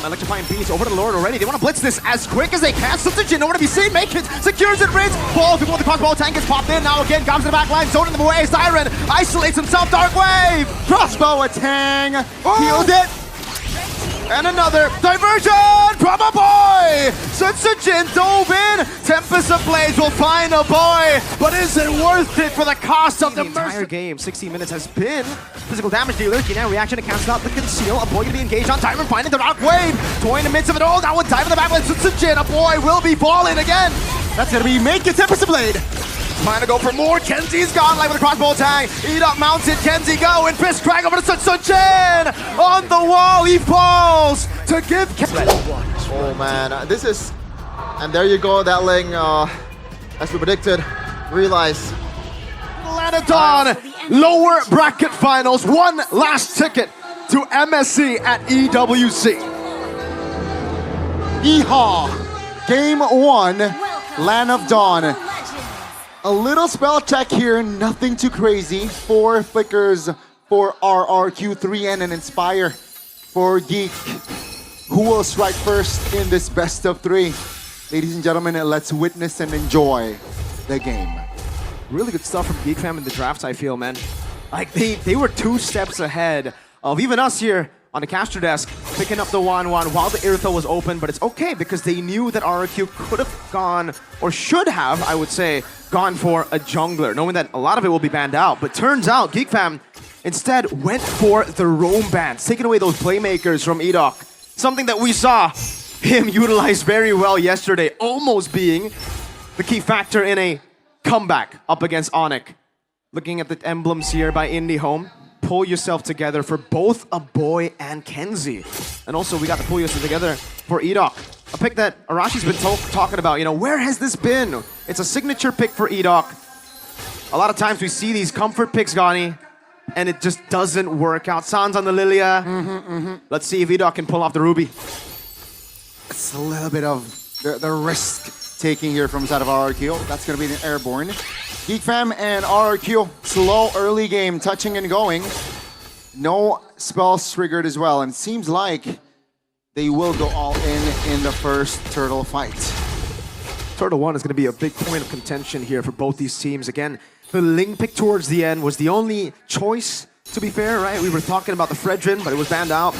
electrifying beats over the Lord already. They want to blitz this as quick as they can. Substitution, nowhere to be seen. Make it, secures it, Rinse. Falls before the crossbow tank gets popped in. Now again, comes to the back line, zoning them away. Siren isolates himself. Dark Wave. Crossbow a Tang. Healed it. And another diversion from a boy! Sutsujin dove in! Tempest of Blades will find a boy, but is it worth it for the cost of the entire game? 16 minutes has been physical damage dealer. Now reaction to cancel out the conceal. A boy going to be engaged on Tyrant, finding the Dark Wave. Toy in the midst of it all. Now with dive in the back with Sutsujin. A boy will be falling again. That's going to be Make It Tempest of Blade. Trying to go for more. Kenzie's gone live with a crossbow tag. Edok mounted. Kenzie go and fist drag over to Sutsujin. On the wall, he falls to give. Oh man, this is, and there you go. That Ling, as we predicted, realize. Lanadon, lower bracket finals. One last ticket to MSC at EWC. Yeehaw! Game 1, Land of Dawn. A little spell check here, nothing too crazy. 4 flickers for RRQ, 3 and an Inspire for Geek. Who will strike first in this best of 3? Ladies and gentlemen, let's witness and enjoy the game. Really good stuff from Geek Fam in the drafts, I feel, man. Like, they were 2 steps ahead of even us here on the caster desk, picking up the 1-1 while the Irithel was open, but it's okay because they knew that RRQ could have gone, or should have, I would say, gone for a jungler, knowing that a lot of it will be banned out. But turns out, Geek Fam instead went for the roam bans, taking away those playmakers from Edok. Something that we saw him utilize very well yesterday, almost being the key factor in a comeback up against Onyx. Looking at the emblems here by Indie Home. Pull yourself together for both a boy and Kenzie. And also, we got to pull yourself together for Edok. A pick that Arashi's been talking about. You know, where has this been? It's a signature pick for Edok. A lot of times we see these comfort picks, Gani, and it just doesn't work out. Sans on the Lilia. Let's see if Edok can pull off the Ruby. It's a little bit of the risk taking here from side of RRQ. That's going to be an airborne. Geek Fam and RRQ, slow early game, touching and going. No spells triggered as well, and it seems like they will go all in the first Turtle fight. Turtle 1 is going to be a big point of contention here for both these teams. Again, the Ling pick towards the end was the only choice, to be fair, right? We were talking about the Fredrin, but it was banned out.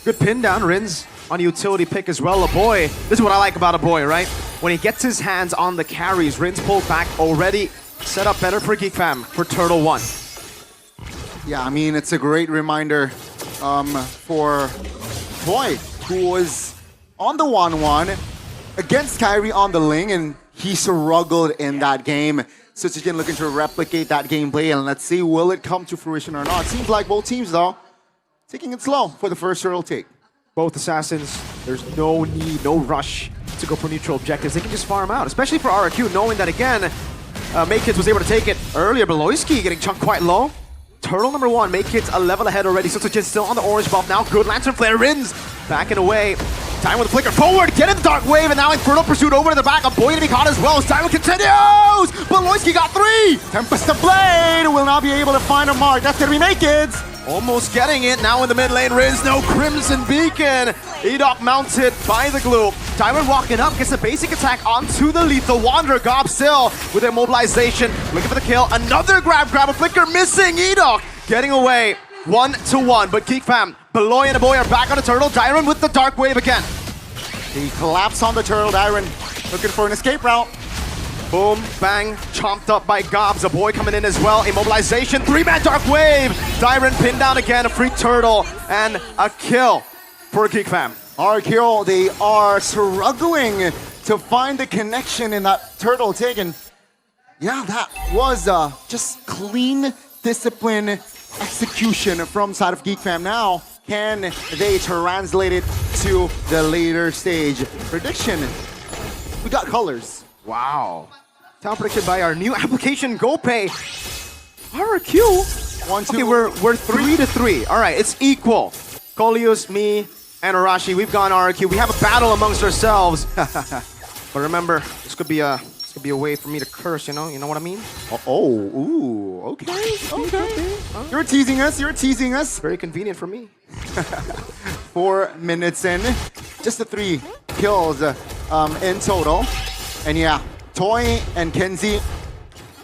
Good pin down, Rins on a utility pick as well. A boy, this is what I like about a boy, right? When he gets his hands on the carries, Rins pulled back already. Set up better for Geek Fam for Turtle 1. Yeah, I mean, it's a great reminder for Boy, who was on the 1-1 against Kyrie on the Ling, and he struggled in that game. Sutsujin looking to replicate that gameplay, and let's see, will it come to fruition or not? Seems like both teams, though, taking it slow for the first turtle take. Both assassins, there's no need, no rush to go for neutral objectives. They can just farm out, especially for RRQ, knowing that, again, Makekids was able to take it earlier, but Loisky getting chunked quite low. Turtle number 1, Makekids a level ahead already. Sutsujin still on the orange buff now. Good Lantern Flare, Rins backing away. Time with the flicker forward, getting the Dark Wave, and now Infernal Pursuit over to the back. A boy to be caught as well. Simon continues, but Loisky got 3. Tempest of Blade will not be able to find a mark. That's gonna be Makekids. Almost getting it now in the mid lane. Riz, no Crimson Beacon. Edok mounted by the glue. Tyrant walking up, gets a basic attack onto the lethal. Wanderer Gob still with immobilization. Looking for the kill. Another grab a flicker missing. Edok getting away 1-1. But Geek Fam, Beloy and a boy are back on the turtle. Dyron with the Dark Wave again. He collapsed on the turtle. Dyron looking for an escape route. Boom, bang, chomped up by Gobs. A boy coming in as well. Immobilization, 3-man Dark Wave. Dyron pinned down again, a free turtle, and a kill for Geek Fam. RRQ, they are struggling to find the connection in that turtle taken. Yeah, that was just clean discipline execution from side of Geek Fam. Now, can they translate it to the later stage? Prediction, we got colors. Wow. Town prediction by our new application, GoPay. RRQ? 1-2. Okay, we're 3-3. All right, it's equal. Coleus, me, and Arashi, we've gone RRQ. We have a battle amongst ourselves. But remember, this could be a way for me to curse, you know? You know what I mean? Ooh, okay. You're teasing us, Very convenient for me. 4 minutes in. just the 3 kills in total. And yeah, Toy and Kenzie,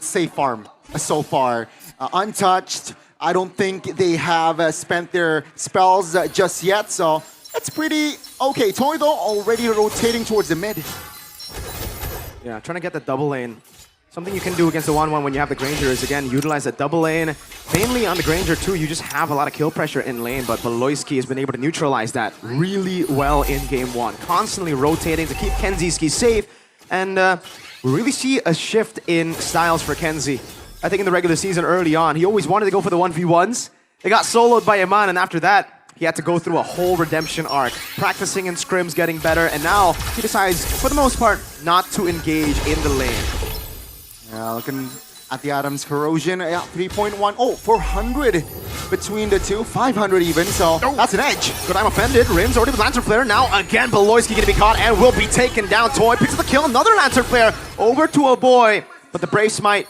safe farm so far. Untouched. I don't think they have spent their spells just yet, so that's pretty okay. Toy though already rotating towards the mid. Yeah, trying to get the double lane. Something you can do against the 1-1 when you have the Granger is, again, utilize the double lane. Mainly on the Granger, too, you just have a lot of kill pressure in lane, but Beloyski has been able to neutralize that really well in Game 1. Constantly rotating to keep Kenzie safe, and we really see a shift in styles for Kenzie. I think in the regular season early on, he always wanted to go for the 1v1s. They got soloed by Iman, and after that, he had to go through a whole redemption arc. Practicing in scrims, getting better, and now he decides, for the most part, not to engage in the lane. Yeah, looking at the Adams Corrosion, yeah, 3.1. Oh, 400 between the two, 500 even, so that's an edge. But I'm offended. Rim's already with Lancer Flare. Now again, Beloyski gonna be caught and will be taken down. Toy picks up the kill. Another Lancer Flare over to a boy, but the Brave Smite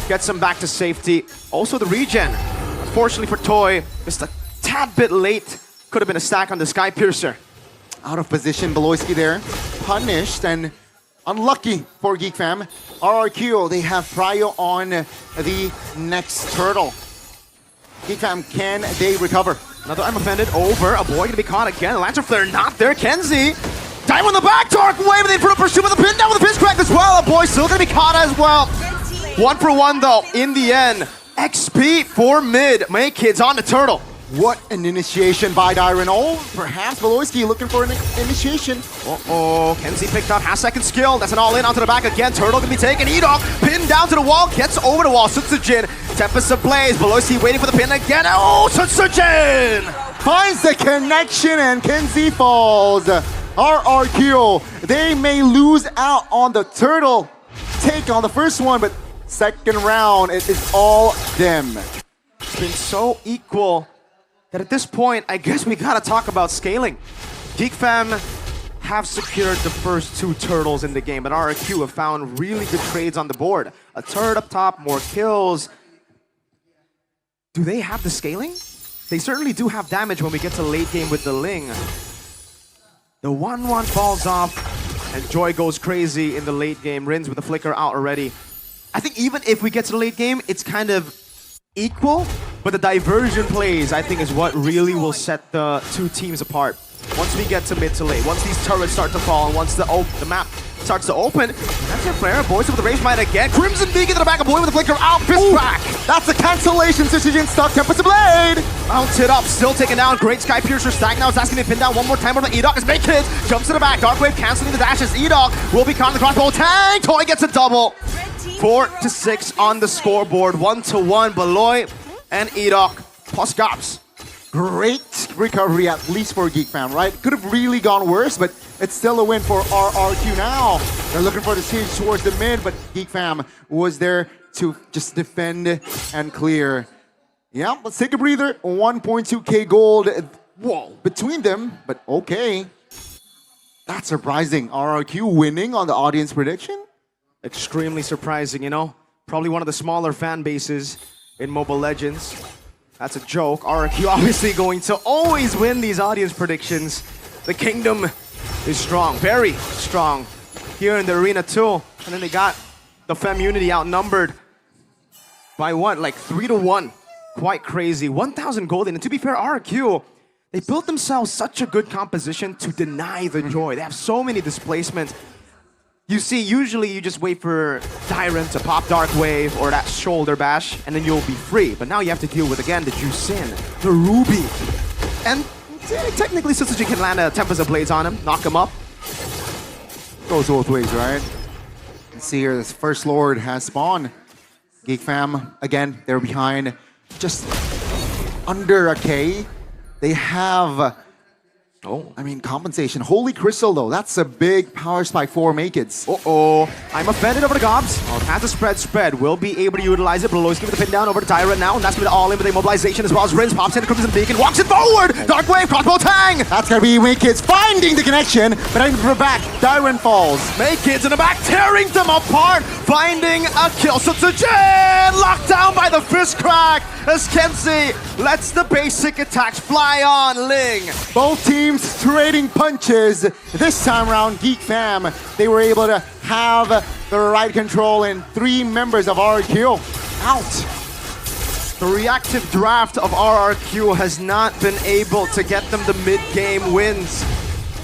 gets him back to safety. Also the regen, unfortunately for Toy, just a tad bit late. Could have been a stack on the Sky Piercer. Out of position, Beloyski there, punished and unlucky for Geek Fam. RRQ, they have Prio on the next turtle. Geek Fam, can they recover? Another I'm offended over. A boy gonna be caught again. Lancer Flare not there. Kenzie. Dive on the back. Dark Wave. They put a pursuit with the pin down with the pinch crack as well. A boy still gonna be caught as well. 1 for 1 though. In the end, XP for mid. My kids on the turtle. What an initiation by Dyron. Oh, perhaps Beloyski looking for an initiation. Uh-oh, Kenzie picked up half-second skill. That's an all-in onto the back again. Turtle gonna be taken. E-Dog pinned down to the wall, gets over the wall. Sutsujin, Tempest Ablaze. Beloyski waiting for the pin again. Oh, Sutsujin! Finds the connection and Kenzie falls. RRQ, they may lose out on the turtle take on the first one, but second round, it is all them. It's been so equal that at this point, I guess we gotta talk about scaling. Geek Fam have secured the first 2 turtles in the game, but RRQ have found really good trades on the board. A turret up top, more kills. Do they have the scaling? They certainly do have damage when we get to late game with the Ling. The 1-1 falls off, and Joy goes crazy in the late game. Rins with the flicker out already. I think even if we get to the late game, it's kind of equal, but the diversion plays, I think, is what really will set the 2 teams apart. Once we get to mid to late, once these turrets start to fall, and once the map starts to open, that's your player. Boys with the Rage Might again. Crimson Beacon to the back of Boy with the flicker out. Fist back. That's a cancellation. Sutsujin stuck. Tempest Blade. Mounted up, still taken down. Great Sky Piercer stack now. It's asking to pin down one more time over the E-Dog. It's Make Kids. Jumps to the back. Dark Wave canceling the dashes. E-Dog will be caught in the crossbow. Tang! Toy gets a double. 4-6 on the scoreboard. 1-1. Beloy and E-Dog plus Gops. Great recovery, at least for Geek Fam, right? Could have really gone worse, but it's still a win for RRQ now. They're looking for the siege towards the mid, but Geek Fam was there to just defend and clear. Yeah, let's take a breather. 1.2k gold wall between them, but okay. That's surprising. RRQ winning on the audience prediction? Extremely surprising, you know? Probably one of the smaller fan bases in Mobile Legends. That's a joke. RRQ obviously going to always win these audience predictions. The kingdom is strong, very strong here in the arena too. And then they got the Femunity outnumbered by what, like 3-1. Quite crazy. 1,000 gold in. And to be fair, RRQ, they built themselves such a good composition to deny the joy. They have so many displacements. You see, usually you just wait for Tyrant to pop Dark Wave or that shoulder bash, and then you'll be free. But now you have to deal with, again, the Jusin, the Ruby. And technically, Sutsujin can land a Tempest of Blades on him, knock him up. Goes both ways, right? Let's see here, this First Lord has spawned. Geek Fam, again, they're behind just under a K. They have... I mean, compensation. Holy Crystal, though. That's a big power spike for Makids. Uh-oh. I'm offended over the Gobs. Has a spread. Will be able to utilize it. Beloyski with the pin down over to Tyrant now. And that's going to be all in with a mobilization as well as Rins pops in the Crimson Beacon. Walks it forward. Dark Wave, crossbow tang. That's going to be Makids finding the connection. But I'm back. Tyrant falls. Makids in the back, tearing them apart. finding a kill. So Tsujin locked down by the fist crack as Kenzie lets the basic attacks fly on Ling. Both teams trading punches. This time around, Geek Fam, they were able to have the right control, and 3 members of RRQ out. The reactive draft of RRQ has not been able to get them the mid-game wins.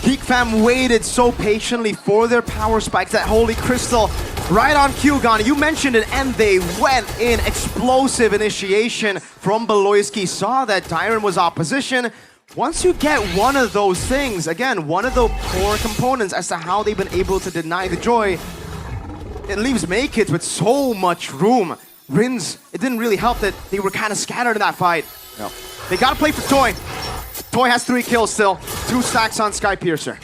Geek Fam waited so patiently for their power spikes, that Holy Crystal right on cue, Ghana. You mentioned it, and they went in. Explosive initiation from Beloyski. Saw that Dyron was opposition. Once you get one of those things, again, one of the core components as to how they've been able to deny the joy, it leaves Make-It with so much room. Rins, it didn't really help that they were kind of scattered in that fight. No. They gotta play for Toy. Toy has 3 kills still, 2 stacks on Skypiercer.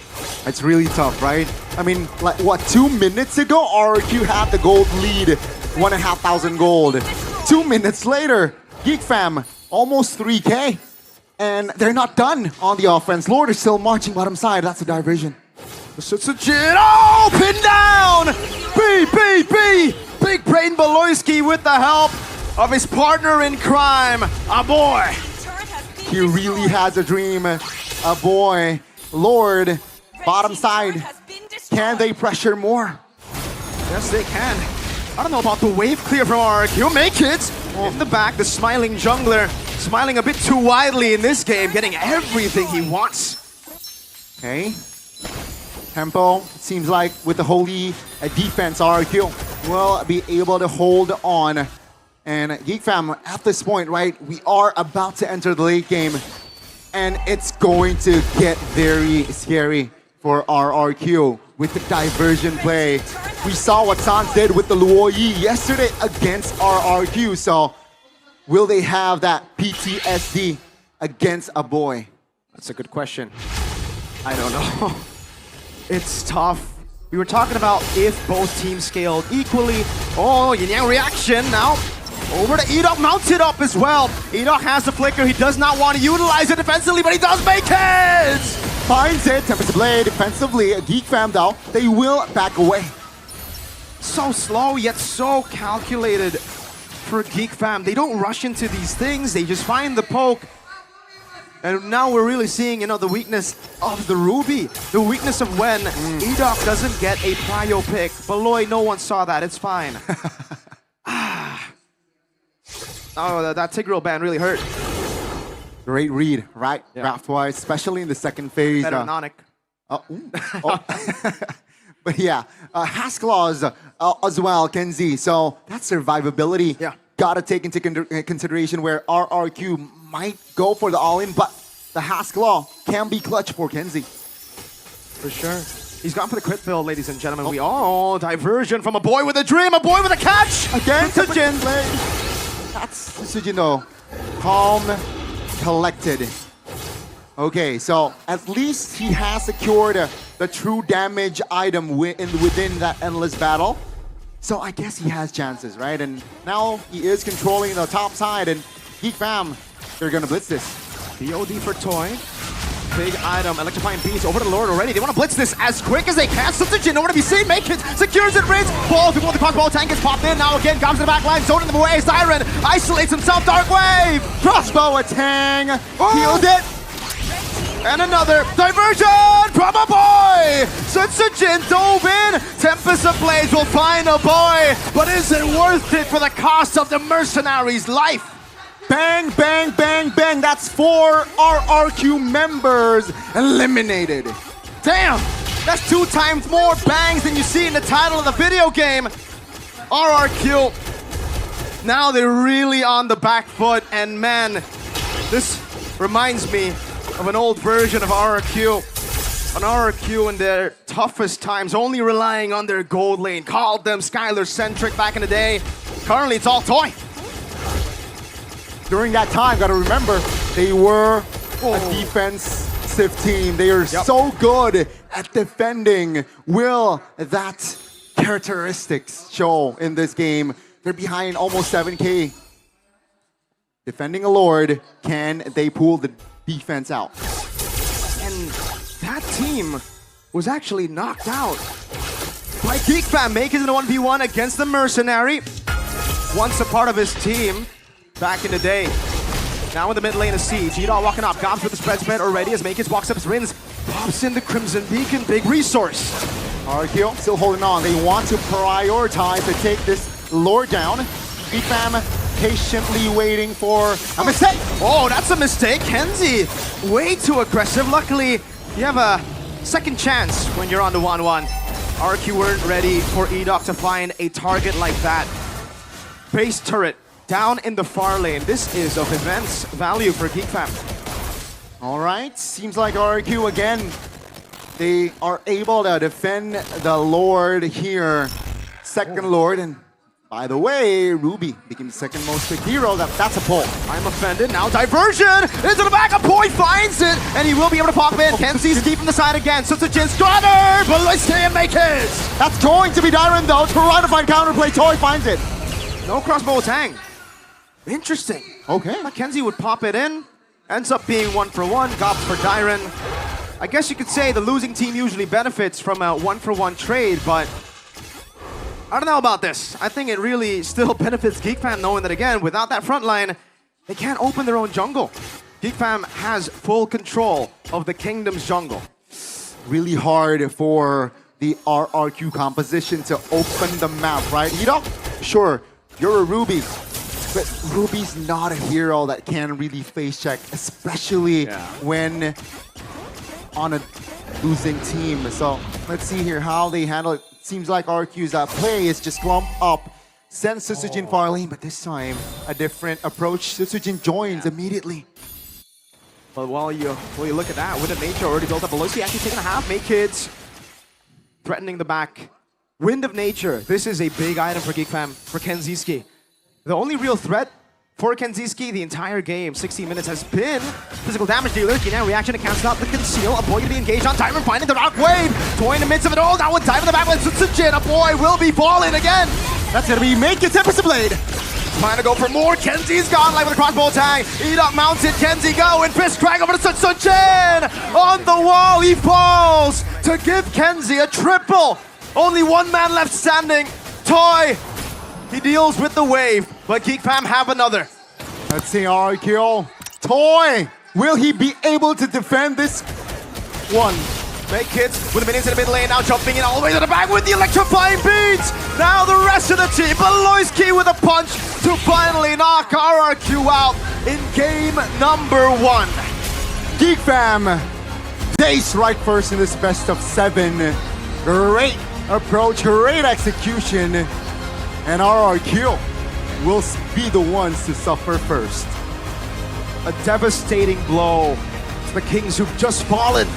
It's really tough, right? I mean, like, what, 2 minutes ago, RRQ had the gold lead, 1,500 gold. 2 minutes later, Geek Fam, almost 3K. And they're not done on the offense. Lord is still marching bottom side. That's a diversion. Tsujin, oh, pinned down! B! Big Brain Beloyski with the help of his partner in crime, a boy. He really has a dream. A boy. Lord, bottom side. Can they pressure more? Yes, they can. I don't know about the wave clear from RRQ. Make-It in the back, the smiling jungler, smiling a bit too widely in this game, getting everything he wants. Okay. Tempo, it seems like with the holy defense, RRQ will be able to hold on. And Geek Fam, at this point, right, we are about to enter the late game, and it's going to get very scary for RRQ with the diversion play. We saw what Sans did with the Luoyi yesterday against RRQ, so will they have that PTSD against a boy? That's a good question. I don't know. It's tough. We were talking about if both teams scaled equally. Oh, Yin Yang reaction now. Over to Edok, mounted up as well. Edok has the flicker. He does not want to utilize it defensively, but he does make it! Finds it, Tempest Blade defensively. Geek Fam though, they will back away. So slow, yet so calculated for Geek Fam. They don't rush into these things. They just find the poke. And now we're really seeing, you know, the weakness of the Ruby. The weakness of when Edok doesn't get a prio pick. Beloy, no one saw that. It's fine. Oh, that Tigreal ban really hurt. Great read, right? Yeah. Draft-wise, especially in the second phase. Better than Onic. But yeah, Hasklaws as well, Kenzie. So that's survivability. Yeah. Gotta take into consideration where RRQ might go for the all-in, but the Hasklaw can be clutch for Kenzie. For sure. He's gone for the crit build, ladies and gentlemen. Diversion from a boy with a dream, a boy with a catch! Again, Tsujin. That's Tsujin though. Calm, collected. Okay, so at least he has secured the true damage item within that endless battle. So I guess he has chances, right? And now he is controlling the top side, and Geek Fam, they're gonna blitz this. BOD for Toy. Big item, electrifying beats over the Lord already. They want to blitz this as quick as they can. Tsujin, nowhere to be seen. Make-It, secures it, Rinse. Ball before the crossbow tank gets popped in. Now again, comes to the back line, zoning them away. Siren isolates himself. Dark Wave. Crossbow Tang, healed it. And another diversion from a boy! Tsujin dove in! Tempest of Blades will find a boy, but is it worth it for the cost of the mercenary's life? Bang, bang, bang, bang. That's 4 RRQ members eliminated. Damn! That's 2 times more bangs than you see in the title of the video game. RRQ. Now they're really on the back foot, and man, this reminds me of an old version of RRQ. An RRQ in their toughest times, only relying on their gold lane. Called them Skylar-centric back in the day. Currently, it's all Toy. During that time, gotta remember, they were a defensive team. They are so good at defending. Will that characteristics show in this game? They're behind almost 7K. Defending a Lord, can they pull the defense out? And that team was actually knocked out by Geek Fam, making it a 1v1 against the Mercenary. Once a part of his team back in the day. Now in the mid lane of Siege. Edot walking up. Gobs with the spread already as Makers walks up his Rins. Pops in the Crimson Beacon. Big resource. RRQ still holding on. They want to prioritize to take this Lord down. Geek Fam patiently waiting for a mistake. Oh, that's a mistake. Kenzie, way too aggressive. Luckily, you have a second chance when you're on the 1-1. RRQ weren't ready for Edot to find a target like that. Base turret down in the far lane. This is of immense value for Geek Fam. All right, seems like RRQ again. They are able to defend the Lord here. Second Lord, and by the way, Ruby became the second most picked hero. That's a pull. I'm offended. Now diversion into the back. A boy finds it, and he will be able to pop in. Kenzie's deep in the side again. Sutsujin Strider, but let's see him make it. That's going to be Dyron though. Trying to find counterplay. Toy finds it. No crossbow tang. Interesting. Okay. Mackenzie would pop it in. Ends up being 1-for-1. Gobs for Dyron. I guess you could say the losing team usually benefits from a 1-for-1 trade, but I don't know about this. I think it really still benefits Geek Fam knowing that, again, without that front line, they can't open their own jungle. Geek Fam has full control of the Kingdom's jungle. Really hard for the RRQ composition to open the map, right? Edot, sure, you're a Ruby, but Ruby's not a hero that can really face check, especially when on a losing team. So let's see here how they handle it. Seems like RRQ's play is just clump up, send Sutsujin far lane, but this time a different approach. Sutsujin joins immediately. But while you look at that, Wind of Nature already built up. Veloci actually taking a half. Make kids threatening the back. Wind of Nature. This is a big item for Geek Fam, for Kenziski. The only real threat for Kenziski the entire game, 16 minutes, has been physical damage dealer. Now reaction to cancel out the conceal. A boy to be engaged on. Diamond finding the rock wave. Toy in the midst of it all. That one dive in the back with Sutsujin. A boy will be falling again. That's gonna be Make It Tempest Blade. Trying to go for more. Kenzie's gone like with a crossbow tag. Edot mounted. Kenzie go and fist crack over to Sutsujin. On the wall, he falls to give Kenzie a triple. Only one man left standing. Toy. He deals with the wave, but Geek Fam have another. Let's see RRQ. Toy, will he be able to defend this one? Make hits with the minions in the mid lane, now jumping in all the way to the back with the electrifying beats. Now the rest of the team, Beloyski with a punch to finally knock RRQ out in game number 1. Geek Fam, Dace right first in this best of 7. Great approach, great execution. And RRQ will be the ones to suffer first. A devastating blow to the Kings who've just fallen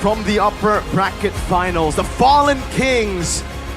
from the upper bracket finals. The Fallen Kings